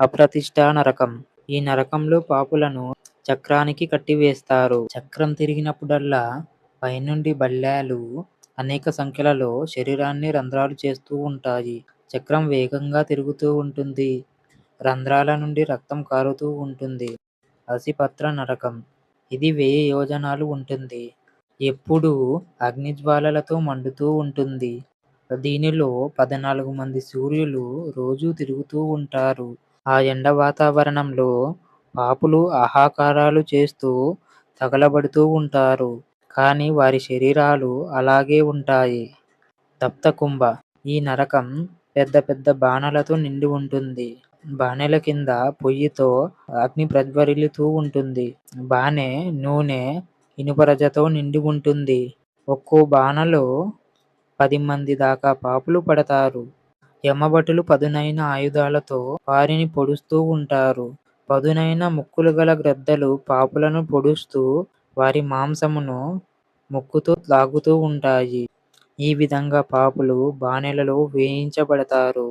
అప్రతిష్ఠ నరకం. ఈ నరకంలో పాపులను చక్రానికి కట్టివేస్తారు. చక్రం తిరిగినప్పుడల్లా పైనుండి బల్లేలు అనేక సంఖ్యలలో శరీరాన్ని రంధ్రాలు చేస్తూ ఉంటాయి. చక్రం వేగంగా తిరుగుతూ ఉంటుంది. రంధ్రాల నుండి రక్తం కారుతూ ఉంటుంది. అసిపత్ర నరకం. ఇది 1000 యోజనాలు ఉంటుంది. ఎప్పుడూ అగ్నిజ్వాలలతో మండుతూ ఉంటుంది. దీనిలో 14 మంది సూర్యులు రోజూ తిరుగుతూ ఉంటారు. ఆ ఎండ వాతావరణంలో పాపులు ఆహాకారాలు చేస్తూ తగలబడుతూ ఉంటారు. కానీ వారి శరీరాలు అలాగే ఉంటాయి. తప్తకుంభ. ఈ నరకం పెద్ద పెద్ద బాణలతో నిండి ఉంటుంది. బానెల కింద పొయ్యితో అగ్ని ప్రజ్వరిల్లుతూ ఉంటుంది. బానె నూనె ఇనుపరజతో నిండి ఉంటుంది. ఒక్కో బానలో 10 మంది దాకా పాపులు పడతారు. యమభటులు పదునైన ఆయుధాలతో వారిని పొడుస్తూ ఉంటారు. పదునైన ముక్కులు గల గ్రద్దలు పాపులను పొడుస్తూ వారి మాంసమును ముక్కుతో లాగుతూ ఉంటాయి. ఈ విధంగా పాపులు బానెలలో వేయించబడతారు.